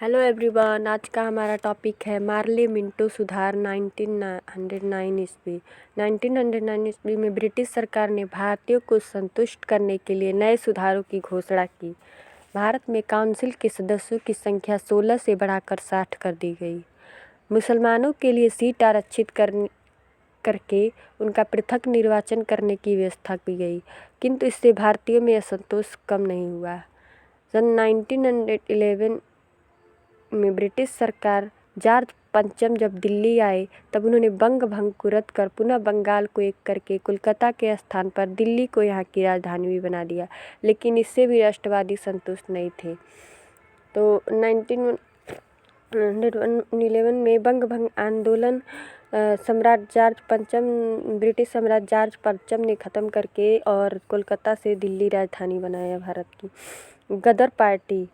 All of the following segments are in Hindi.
हेलो एवरीवन, आज का हमारा टॉपिक है मार्ले मिंटो सुधार 1909 ईस्वी। 1909 ईस्वी में ब्रिटिश सरकार ने भारतीयों को संतुष्ट करने के लिए नए सुधारों की घोषणा की। भारत में काउंसिल के सदस्यों की संख्या 16 से बढ़ाकर 60 कर दी गई। मुसलमानों के लिए सीट आरक्षित करके उनका पृथक निर्वाचन करने की व्यवस्था की गई, किंतु इससे भारतीयों में असंतोष कम नहीं हुआ। सन 1911 में ब्रिटिश सरकार जॉर्ज पंचम जब दिल्ली आए तब उन्होंने बंग भंग को रद्द कर पुनः बंगाल को एक करके कोलकाता के स्थान पर दिल्ली को यहाँ की राजधानी भी बना दिया, लेकिन इससे भी राष्ट्रवादी संतुष्ट नहीं थे। तो 1911 में बंग भंग आंदोलन ब्रिटिश सम्राट जॉर्ज पंचम ने ख़त्म करके और कोलकाता से दिल्ली राजधानी बनाया भारत की। गदर पार्टी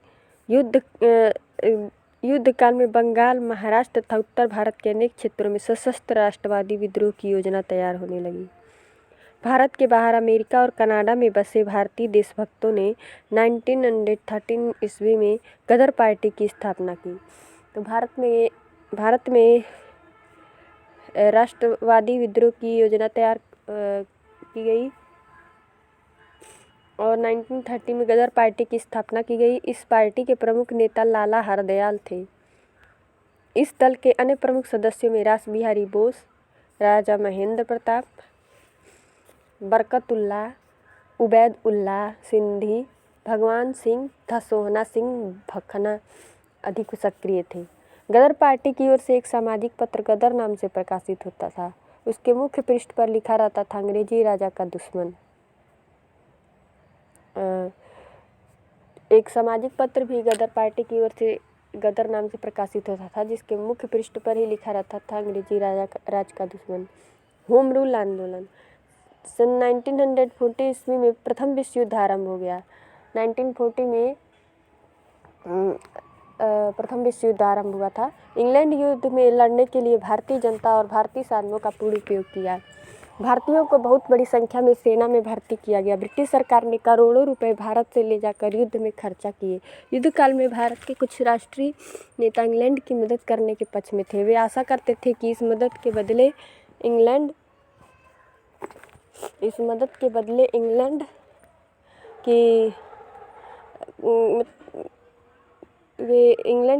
युद्ध काल में बंगाल, महाराष्ट्र तथा उत्तर भारत के अनेक क्षेत्रों में सशस्त्र राष्ट्रवादी विद्रोह की योजना तैयार होने लगी। भारत के बाहर अमेरिका और कनाडा में बसे भारतीय देशभक्तों ने 1913 ईस्वी में गदर पार्टी की स्थापना की। तो भारत में राष्ट्रवादी विद्रोह की योजना तैयार की गई और 1930 में गदर पार्टी की स्थापना की गई। इस पार्टी के प्रमुख नेता लाला हरदयाल थे। इस दल के अन्य प्रमुख सदस्यों में रास बिहारी बोस, राजा महेंद्र प्रताप, बरकतुल्ला, उबैद उल्लाह सिंधी, भगवान सिंह तथा सोहना सिंह भखना अधिक सक्रिय थे। गदर पार्टी की ओर से एक सामाजिक पत्र गदर नाम से प्रकाशित होता था। उसके मुख्य पृष्ठ पर लिखा रहता था, अंग्रेजी राजा का दुश्मन। एक सामाजिक पत्र भी गदर पार्टी की ओर से गदर नाम से प्रकाशित होता था, जिसके मुख्य पृष्ठ पर ही लिखा रहता था, अंग्रेजी राज का दुश्मन। होम रूल आंदोलन सन 1940 ईस्वी में प्रथम विश्व युद्ध आरंभ हो गया। 1940 में प्रथम विश्व युद्ध आरंभ हुआ था। इंग्लैंड युद्ध में लड़ने के लिए भारतीय जनता और भारतीय साधनों का पूर्ण उपयोग किया। भारतीयों को बहुत बड़ी संख्या में सेना में भर्ती किया गया। ब्रिटिश सरकार ने करोड़ों रुपए भारत से ले जाकर युद्ध में खर्चा किए। युद्ध काल में भारत के कुछ राष्ट्रीय नेता इंग्लैंड की मदद करने के पक्ष में थे। वे आशा करते थे कि इस मदद के बदले इंग्लैंड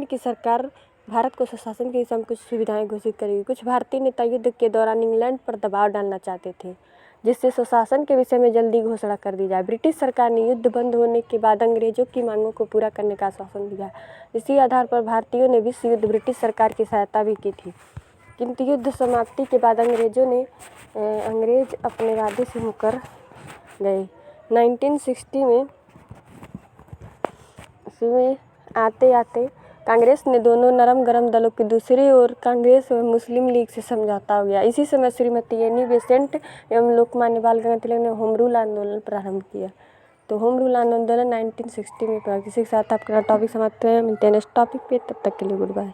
की सरकार भारत को स्वशासन की सब कुछ सुविधाएं घोषित करेगी। कुछ भारतीय नेता युद्ध के दौरान इंग्लैंड पर दबाव डालना चाहते थे, जिससे स्वशासन के विषय में जल्दी घोषणा कर दी जाए। ब्रिटिश सरकार ने युद्ध बंद होने के बाद अंग्रेजों की मांगों को पूरा करने का आश्वासन दिया। इसी आधार पर भारतीयों ने विश्व युद्ध ब्रिटिश सरकार की सहायता भी की थी, किंतु युद्ध समाप्ति के बाद अंग्रेज अपने वादे से मुकर गए। 1960 में आते आते कांग्रेस ने दोनों नरम गरम दलों की दूसरी ओर कांग्रेस व मुस्लिम लीग से समझौता हो गया। इसी समय श्रीमती एनी बेसेंट एवं लोकमान्य बाल गंगाधर तिलक ने होम रूल आंदोलन प्रारंभ किया। तो होम रूल आंदोलन 1960 में प्रगति के साथ आपका टॉपिक समाप्त हुआ। मिलते हैं नेक्स्ट टॉपिक पे, तब तक के लिए गुड बाय।